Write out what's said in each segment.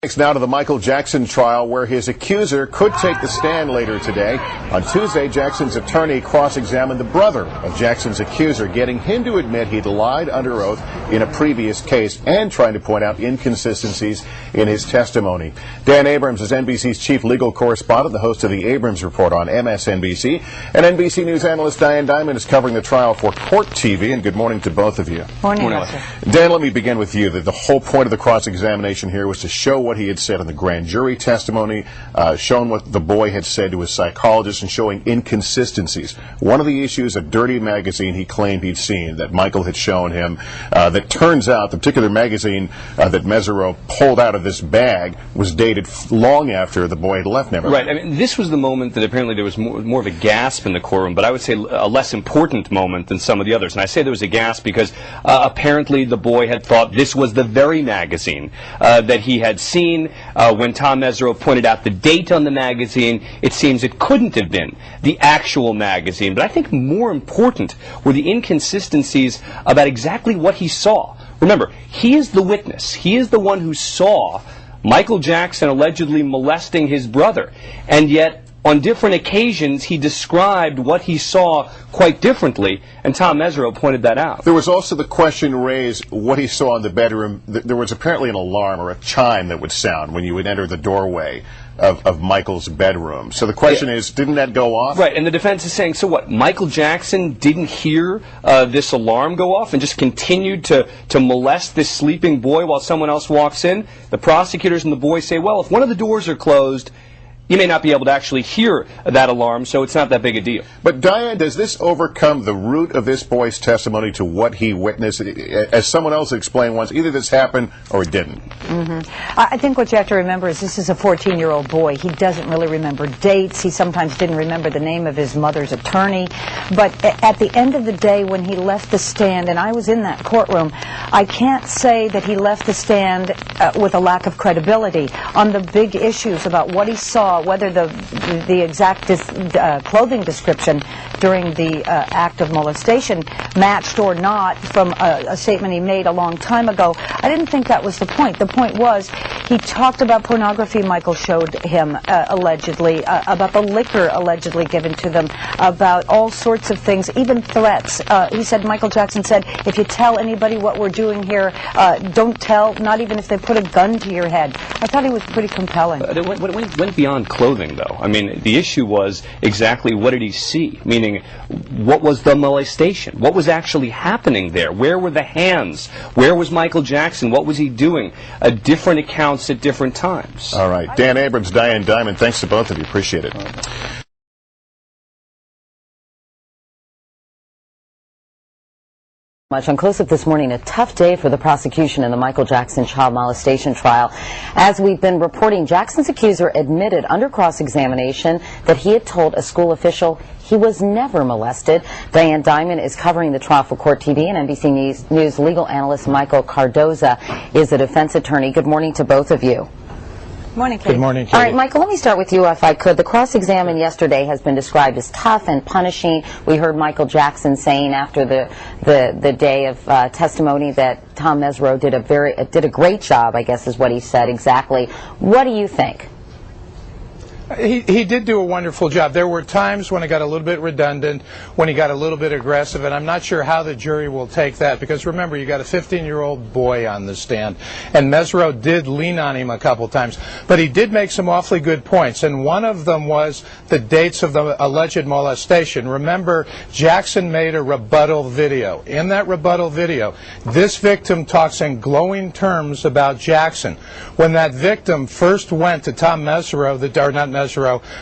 Next now to the Michael Jackson trial, where his accuser could take the stand later today. On Tuesday, Jackson's attorney cross-examined the brother of Jackson's accuser, getting him to admit he'd lied under oath in a previous case and trying to point out inconsistencies in his testimony. Dan Abrams is NBC's chief legal correspondent, the host of the Abrams Report on MSNBC. And NBC News analyst Diane Dimond is covering the trial for Court TV. And good morning to both of you. Morning. Dan, let me begin with you. The whole point of the cross-examination here was to show what he had said in the grand jury testimony, shown what the boy had said to his psychologist, and showing inconsistencies. One of the issues, a dirty magazine he claimed he'd seen that Michael had shown him, that turns out the particular magazine that Mesereau pulled out of this bag was dated long after the boy had left Neverland. Right. I mean, this was the moment that apparently there was more of a gasp in the courtroom, but I would say a less important moment than some of the others. And I say there was a gasp because apparently the boy had thought this was the very magazine that he had seen. When Tom Mesereau pointed out the date on the magazine, it seems it couldn't have been the actual magazine. But I think more important were the inconsistencies about exactly what he saw. Remember, he is the witness. He is the one who saw Michael Jackson allegedly molesting his brother. And yet, on different occasions, he described what he saw quite differently, and Tom Mesereau pointed that out. There was also the question raised what he saw in the bedroom. There was apparently an alarm or a chime that would sound when you would enter the doorway of Michael's bedroom. So the question is, didn't that go off? Right, and the defense is saying, so what, Michael Jackson didn't hear this alarm go off and just continued to molest this sleeping boy while someone else walks in? The prosecutors and the boy say, well, if one of the doors are closed, you may not be able to actually hear that alarm, so it's not that big a deal. But Diane, does this overcome the root of this boy's testimony to what he witnessed? As someone else explained once, either this happened or it didn't. I think what you have to remember is this is a 14-year-old boy. He doesn't really remember dates. He sometimes didn't remember the name of his mother's attorney. But at the end of the day, when he left the stand, and I was in that courtroom, I can't say that he left the stand with a lack of credibility on the big issues about what he saw, whether the exact clothing description during the act of molestation matched or not from a statement he made a long time ago. I didn't think that was the point. The point was he talked about pornography Michael showed him allegedly, about the liquor allegedly given to them, about all sorts of things, even threats. He said, Michael Jackson said, if you tell anybody what we're doing here, don't tell, not even if they put a gun to your head. I thought he was pretty compelling. It went beyond clothing, though. I mean, the issue was exactly what did he see, meaning what was the molestation? What was actually happening there? Where were the hands? Where was Michael Jackson? What was he doing? Different accounts at different times. All right. Dan Abrams, Diane Dimond, thanks to both of you. Appreciate it. Much on Close Up this morning, a tough day for the prosecution in the Michael Jackson child molestation trial. As we've been reporting, Jackson's accuser admitted under cross-examination that he had told a school official he was never molested. Diane Dimond is covering the trial for Court TV, and NBC News legal analyst Michael Cardoza is a defense attorney. Good morning to both of you. Morning, Kate. Good morning, Katie. All right, Michael, let me start with you if I could. The cross-examination yesterday has been described as tough and punishing. We heard Michael Jackson saying after the day of testimony that Tom Mesereau did a great job, I guess is what he said exactly. What do you think? He did do a wonderful job. There were times when it got a little bit redundant, when he got a little bit aggressive, and I'm not sure how the jury will take that, because remember, you got a 15-year-old boy on the stand, and Mesereau did lean on him a couple times, but he did make some awfully good points, and one of them was the dates of the alleged molestation. Remember, Jackson made a rebuttal video. In that rebuttal video, this victim talks in glowing terms about Jackson. When that victim first went to Tom Mesereau,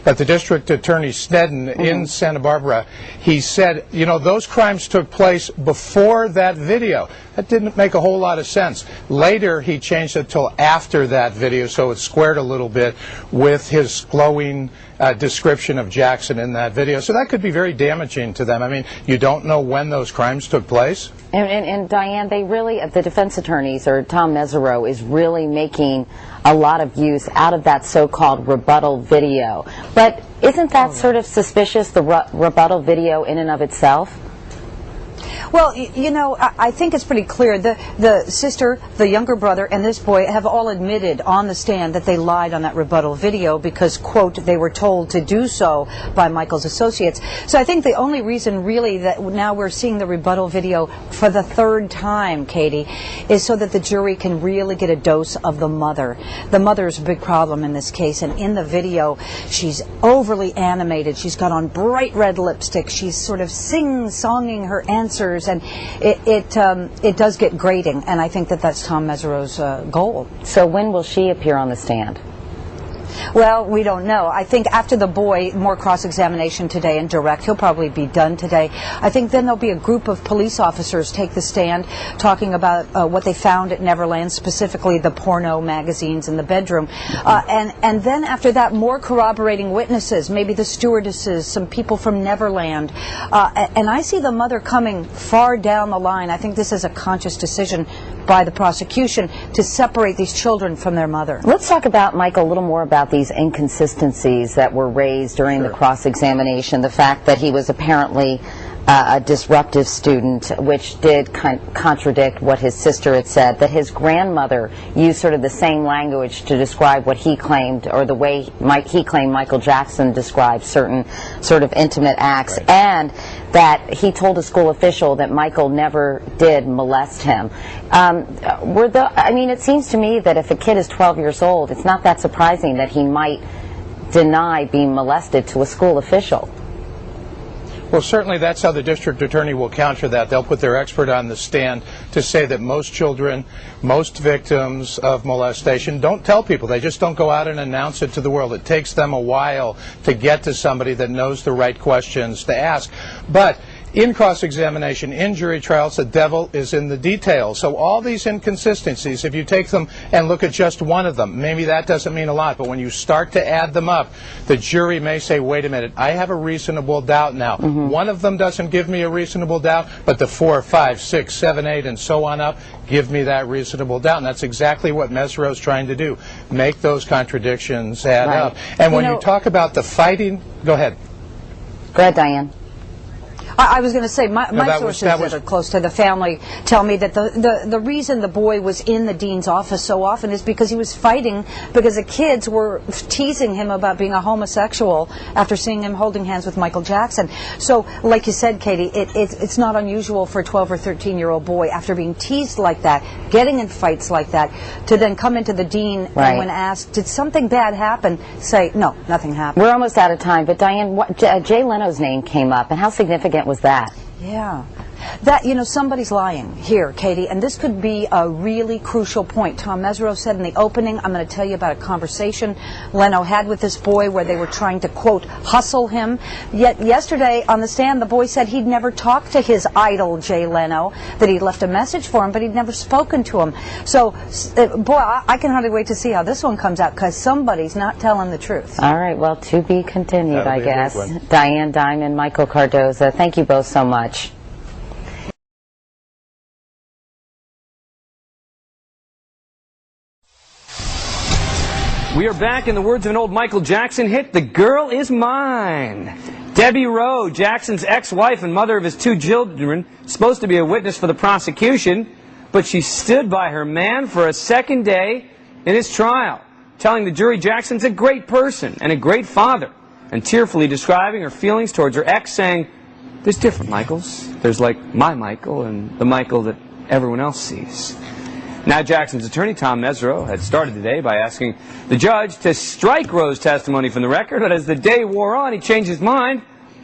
but the district attorney Sneddon in Santa Barbara, he said, you know, those crimes took place before that video. That didn't make a whole lot of sense. Later, he changed it till after that video, so it squared a little bit with his glowing description of Jackson in that video. So that could be very damaging to them. I mean, you don't know when those crimes took place. And Diane, they really, the defense attorneys, or Tom Mesereau, is really making a lot of use out of that so-called rebuttal video. But isn't that sort of suspicious, the rebuttal video in and of itself? Well, you know, I think it's pretty clear. The sister, the younger brother, and this boy have all admitted on the stand that they lied on that rebuttal video because, quote, they were told to do so by Michael's associates. So I think the only reason really that now we're seeing the rebuttal video for the third time, Katie, is so that the jury can really get a dose of the mother. The mother is a big problem in this case, and in the video, she's overly animated. She's got on bright red lipstick. She's sort of sing-songing her answers. And it does get grating, and I think that that's Tom Mesereau's goal. So when will she appear on the stand? Well, we don't know. I think after the boy, more cross-examination today and direct. He'll probably be done today. I think then there'll be a group of police officers take the stand talking about what they found at Neverland, specifically the porno magazines in the bedroom. And then after that, more corroborating witnesses, maybe the stewardesses, some people from Neverland. And I see the mother coming far down the line. I think this is a conscious decision by the prosecution to separate these children from their mother. Let's talk about, Michael, a little more about these inconsistencies that were raised during the cross-examination. The fact that he was apparently a disruptive student, which did contradict what his sister had said, that his grandmother used sort of the same language to describe what he claimed, or the way he claimed Michael Jackson described certain sort of intimate acts, and that he told a school official that Michael never did molest him. I mean, it seems to me that if a kid is 12 years old, it's not that surprising that he might deny being molested to a school official. Well, certainly that's how the district attorney will counter that. They'll put their expert on the stand to say that most children, most victims of molestation don't tell people. They just don't go out and announce it to the world. It takes them a while to get to somebody that knows the right questions to ask. But in cross-examination, in jury trials, the devil is in the details. So all these inconsistencies, if you take them and look at just one of them, maybe that doesn't mean a lot, but when you start to add them up, the jury may say, wait a minute, I have a reasonable doubt now. One of them doesn't give me a reasonable doubt, but the 4, 5, 6, 7, 8, and so on up give me that reasonable doubt. And that's exactly what Mesereau's trying to do, make those contradictions add up. And when you talk about the fighting, go ahead. Go ahead, Diane. I was going to say, my sources that are close to the family tell me that the reason the boy was in the dean's office so often is because he was fighting because the kids were teasing him about being a homosexual after seeing him holding hands with Michael Jackson. So, like you said, Katie, it's not unusual for a 12 or 13-year-old boy, after being teased like that, getting in fights like that, to then come into the dean and when asked, did something bad happen, say, no, nothing happened. We're almost out of time, but Diane, Jay Leno's name came up, and how significant was that? Yeah. That, you know, somebody's lying here, Katie, and this could be a really crucial point. Tom Mesereau said in the opening, I'm going to tell you about a conversation Leno had with this boy where they were trying to, quote, hustle him. Yet yesterday on the stand, the boy said he'd never talked to his idol, Jay Leno, that he'd left a message for him, but he'd never spoken to him. So, boy, I can hardly wait to see how this one comes out, because somebody's not telling the truth. All right, well, to be continued, I guess. Diane Dimond, Michael Cardoza, thank you both so much. We are back. In the words of an old Michael Jackson hit, the girl is mine. Debbie Rowe, Jackson's ex-wife and mother of his 2 children, supposed to be a witness for the prosecution, but she stood by her man for a second day in his trial, telling the jury Jackson's a great person and a great father, and tearfully describing her feelings towards her ex, saying, there's different Michaels. There's like my Michael and the Michael that everyone else sees. Now Jackson's attorney, Tom Mesereau, had started today by asking the judge to strike Rowe's testimony from the record, but as the day wore on, he changed his mind.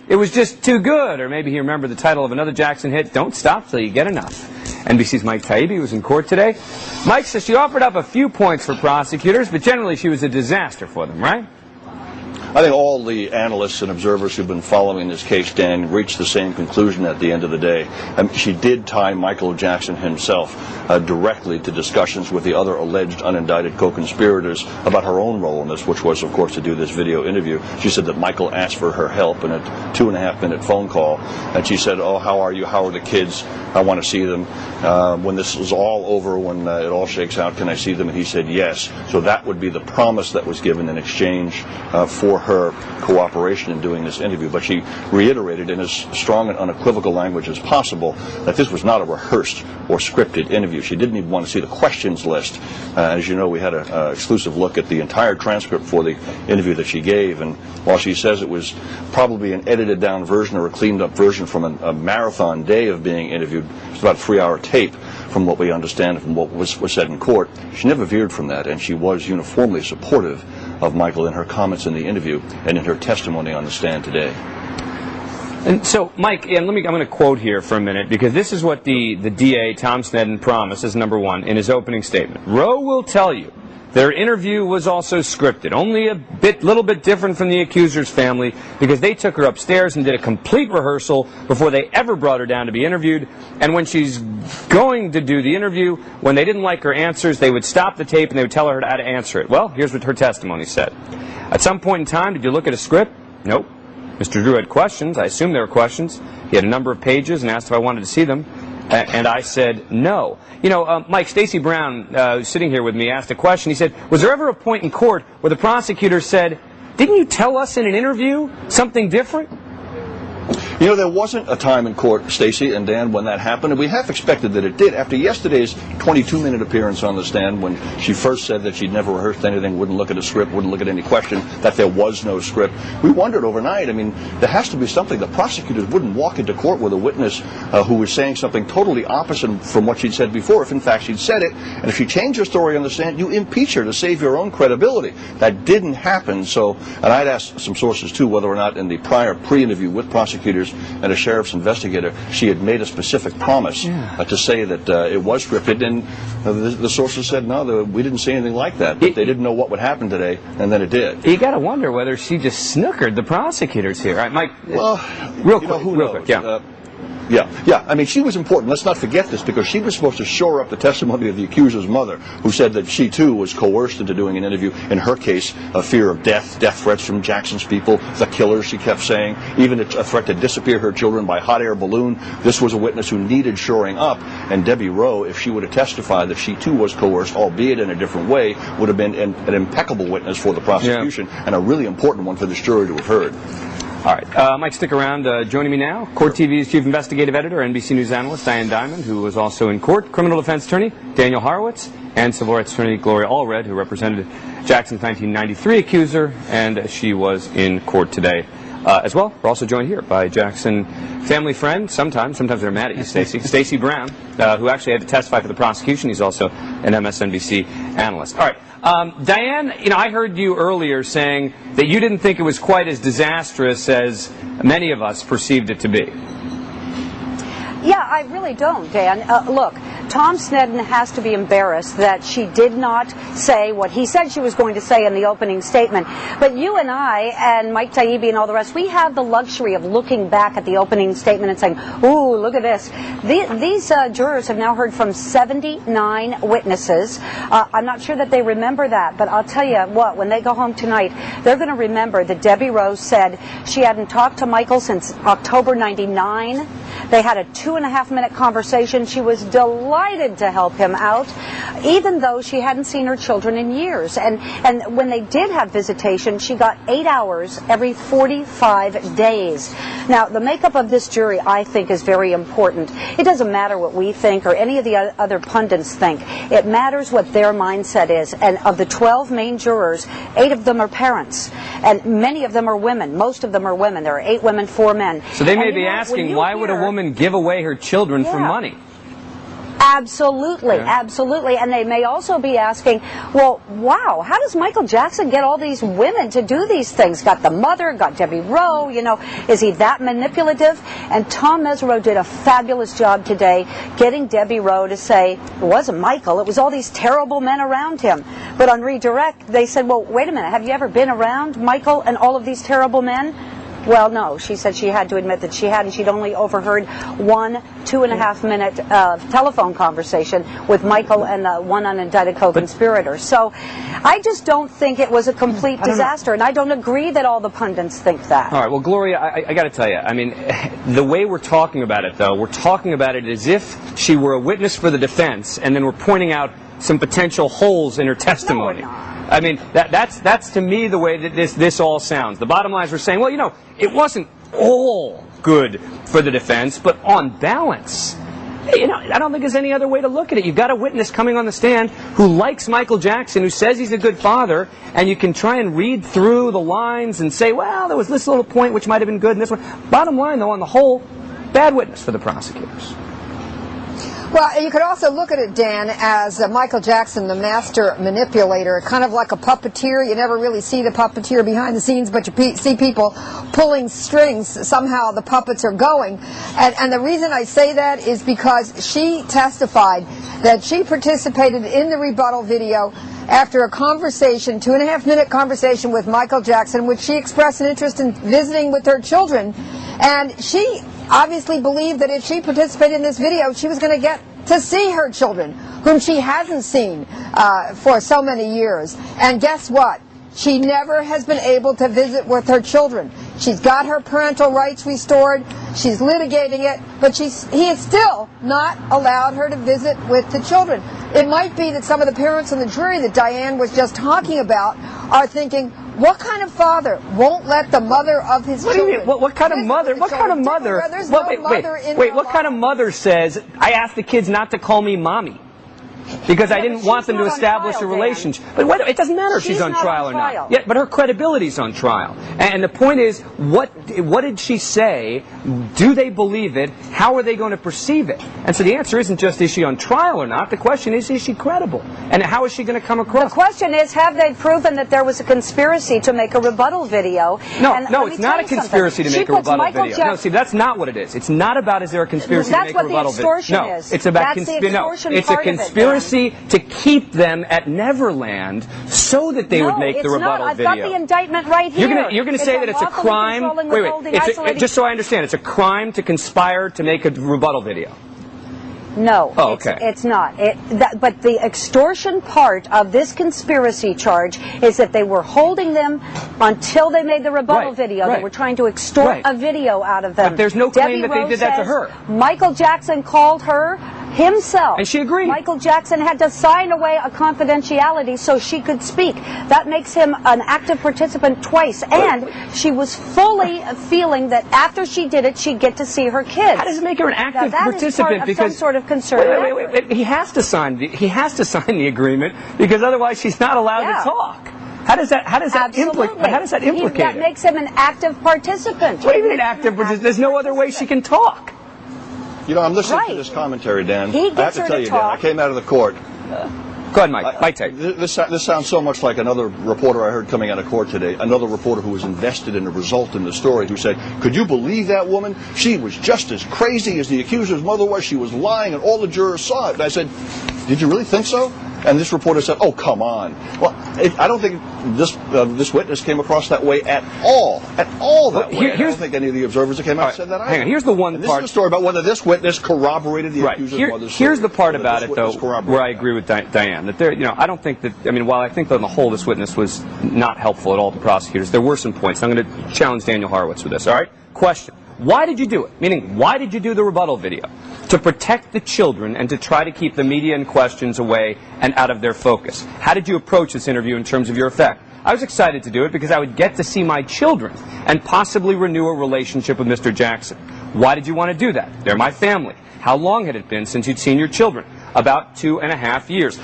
It was just too good, or maybe he remembered the title of another Jackson hit, Don't Stop Till You Get Enough. NBC's Mike Taibbi was in court today. Mike says she offered up a few points for prosecutors, but generally she was a disaster for them, right? I think all the analysts and observers who've been following this case, Dan, reached the same conclusion at the end of the day. She did tie Michael Jackson himself directly to discussions with the other alleged unindicted co-conspirators about her own role in this, which was, of course, to do this video interview. She said that Michael asked for her help in a 2.5-minute phone call, and she said, oh, how are you? How are the kids? I want to see them. When this is all over, when it all shakes out, can I see them? And he said yes. So that would be the promise that was given in exchange for her cooperation in doing this interview, but she reiterated in as strong and unequivocal language as possible that this was not a rehearsed or scripted interview. She didn't even want to see the questions list. As you know, we had an exclusive look at the entire transcript for the interview that she gave, and while she says it was probably an edited down version or a cleaned up version from a marathon day of being interviewed, it's about a 3-hour tape from what we understand from what was said in court, she never veered from that, and she was uniformly supportive of Michael in her comments in the interview and in her testimony on the stand today. And so, Mike, and I'm going to quote here for a minute, because this is what the DA, Tom Sneddon, promises, number one, in his opening statement. Roe will tell you their interview was also scripted, only a little bit different from the accuser's family, because they took her upstairs and did a complete rehearsal before they ever brought her down to be interviewed. And when she's going to do the interview, when they didn't like her answers, they would stop the tape and they would tell her how to answer it. Well, here's what her testimony said. At some point in time, did you look at a script? Nope. Mr. Drew had questions. I assumed there were questions. He had a number of pages and asked if I wanted to see them. And I said no. You know, Mike, Stacey Brown, who's sitting here with me, asked a question. He said, was there ever a point in court where the prosecutor said, didn't you tell us in an interview something different? You know, there wasn't a time in court, Stacey and Dan, when that happened, and we half expected that it did. After yesterday's 22-minute appearance on the stand, when she first said that she'd never rehearsed anything, wouldn't look at a script, wouldn't look at any question, that there was no script, we wondered overnight. I mean, there has to be something. The prosecutors wouldn't walk into court with a witness who was saying something totally opposite from what she'd said before, if in fact she'd said it. And if she changed her story on the stand, you impeach her to save your own credibility. That didn't happen. So, and I'd asked some sources, too, whether or not in the prior pre-interview with prosecutors and a sheriff's investigator, she had made a specific promise to say that it was scripted, and the sources said no, we didn't say anything like that, but they didn't know what would happen today, and then it did. You got to wonder whether she just snookered the prosecutors here. All right, Mike, well, real quick, yeah. Yeah. I mean, she was important. Let's not forget this, because she was supposed to shore up the testimony of the accuser's mother, who said that she, too, was coerced into doing an interview. In her case, a fear of death threats from Jackson's people, the killers, she kept saying, even a threat to disappear her children by hot air balloon. This was a witness who needed shoring up, and Debbie Rowe, if she would have testified that she, too, was coerced, albeit in a different way, would have been an impeccable witness for the prosecution, and a really important one for this jury to have heard. All right, Mike, stick around. Joining me now, Court TV's Chief Investigative Editor, NBC News Analyst Diane Dimond, who was also in court, Criminal Defense Attorney Daniel Horowitz, and Civil Rights Attorney Gloria Allred, who represented Jackson's 1993 accuser, and she was in court today as well. We're also joined here by Jackson family friend, sometimes they're mad at you, Stacey Brown, who actually had to testify for the prosecution. He's also an MSNBC analyst. All right. Diane, you know, I heard you earlier saying that you didn't think it was quite as disastrous as many of us perceived it to be. Yeah, I really don't, Dan. Look, Tom Sneddon has to be embarrassed that she did not say what he said she was going to say in the opening statement. But you and I and Mike Taibbi and all the rest, we have the luxury of looking back at the opening statement and saying, ooh, look at this. These jurors have now heard from 79 witnesses. I'm not sure that they remember that, but I'll tell you what, when they go home tonight, they're going to remember that Debbie Rose said she hadn't talked to Michael since October 99. They had a 2.5-minute conversation. She was delighted to help him out, even though she hadn't seen her children in years. And when they did have visitation, she got 8 hours every 45 days. Now, the makeup of this jury, I think, is very important. It doesn't matter what we think or any of the other pundits think. It matters what their mindset is. And of the 12 main jurors, 8 of them are parents. And many of them are women. Most of them are women. There are 8 women, 4 men. So they may be asking, why would a woman give away her children for money? Absolutely, absolutely. And they may also be asking, well, wow, how does Michael Jackson get all these women to do these things? Got the mother, got Debbie Rowe, you know, is he that manipulative? And Tom Mesereau did a fabulous job today getting Debbie Rowe to say, it wasn't Michael, it was all these terrible men around him. But on redirect, they said, well, wait a minute, have you ever been around Michael and all of these terrible men? Well, no. She said she had to admit that she hadn't. She'd only overheard one 2.5-minute telephone conversation with Michael and one unindicted co-conspirator. So I just don't think it was a complete disaster, and I don't agree that all the pundits think that. All right. Well, Gloria, I got to tell you, I mean, the way we're talking about it, though, we're talking about it as if she were a witness for the defense, and then we're pointing out some potential holes in her testimony. I mean, that's to me the way that this all sounds. The bottom line is we're saying, well, you know, it wasn't all good for the defense, but on balance, you know, I don't think there's any other way to look at it. You've got a witness coming on the stand who likes Michael Jackson, who says he's a good father, and you can try and read through the lines and say, well, there was this little point which might have been good and this one. Bottom line, though, on the whole, bad witness for the prosecutors. Well, you could also look at it, Dan, as Michael Jackson, the master manipulator, kind of like a puppeteer. You never really see the puppeteer behind the scenes, but you see people pulling strings. Somehow the puppets are going. And the reason I say that is because she testified that she participated in the rebuttal video after a conversation, 2.5-minute conversation with Michael Jackson, which she expressed an interest in visiting with her children. And she obviously believed that if she participated in this video, she was going to get to see her children, whom she hasn't seen for so many years. And guess what? She never has been able to visit with her children. She's got her parental rights restored. She's litigating it, but he has still not allowed her to visit with the children. It might be that some of the parents on the jury that Diane was just talking about are thinking, what kind of father won't let the mother of his children? What do you mean? What kind of mother? What kind of mother? There's no mother in Wait, what kind of mother says, I asked the kids not to call me mommy? Because I didn't want them to establish a relationship. But it doesn't matter if she's on trial or not. Yeah, but her credibility's on trial. And the point is, what did she say? Do they believe it? How are they going to perceive it? And so the answer isn't just, is she on trial or not? The question is she credible? And how is she going to come across? The question is, have they proven that there was a conspiracy to make a rebuttal video? No, it's not a conspiracy to make a rebuttal video. No, see, that's not what it is. It's not about, is there a conspiracy to make a rebuttal video? That's what the extortion is. It's about it's a conspiracy to keep them at Neverland so that they would make the rebuttal video. I've got the indictment right here. You're going to say that it's a crime? Wait, just so I understand, it's a crime to conspire to make a rebuttal video? No, oh, okay. It's not. But the extortion part of this conspiracy charge is that they were holding them until they made the rebuttal video. They were trying to extort a video out of them. But there's no claim that they did that to her. Michael Jackson called her himself. And she agreed. Michael Jackson had to sign away a confidentiality so she could speak. That makes him an active participant twice. And she was fully feeling that after she did it, she'd get to see her kids. How does it make her an active participant? Because some sort of concern. Wait. He has to sign the agreement because otherwise she's not allowed to talk. How does that implicate That makes him an active participant. What do you mean active participant? There's no other way she can talk. You know, I'm listening to this commentary, Dan. He I have to tell you, Dan, I came out of the court. Go ahead, Mike. My take. This sounds so much like another reporter I heard coming out of court today, another reporter who was invested in the result in the story, who said, could you believe that woman? She was just as crazy as the accuser's mother was. She was lying, and all the jurors saw it. And I said, did you really think so? And this reporter said, oh, come on. Well, I don't think this witness came across that way at all. That way. I don't think any of the observers that came out said that either. Hang on, here's the one part. This is a story about whether this witness corroborated the accuser's mother's story. Here's the part about it, though, where I agree with Diane. That I don't think that, while I think that on the whole this witness was not helpful at all to prosecutors, there were some points. I'm going to challenge Daniel Horowitz with this, all right? Question. Why did you do it? Meaning, why did you do the rebuttal video? To protect the children and to try to keep the media and questions away and out of their focus. How did you approach this interview in terms of your effect? I was excited to do it because I would get to see my children and possibly renew a relationship with Mr. Jackson. Why did you want to do that? They're my family. How long had it been since you'd seen your children? About 2.5 years.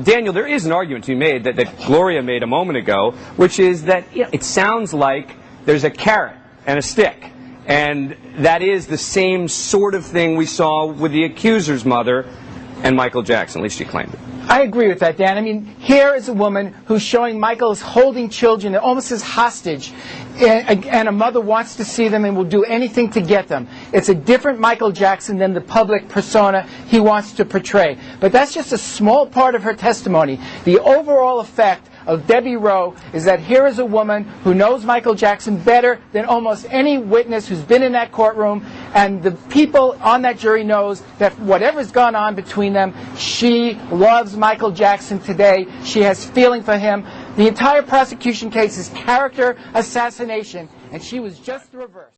Daniel, there is an argument to be made that Gloria made a moment ago, which is that it sounds like there's a carrot and a stick. And that is the same sort of thing we saw with the accuser's mother and Michael Jackson. At least she claimed it. I agree with that, Dan. Here is a woman who's showing Michael's holding children almost as hostage, and a mother wants to see them and will do anything to get them. It's a different Michael Jackson than the public persona he wants to portray. But that's just a small part of her testimony. The overall effect of Debbie Rowe is that here is a woman who knows Michael Jackson better than almost any witness who's been in that courtroom, and the people on that jury knows that whatever's gone on between them, she loves Michael Jackson today. She has feeling for him. The entire prosecution case is character assassination, and she was just the reverse.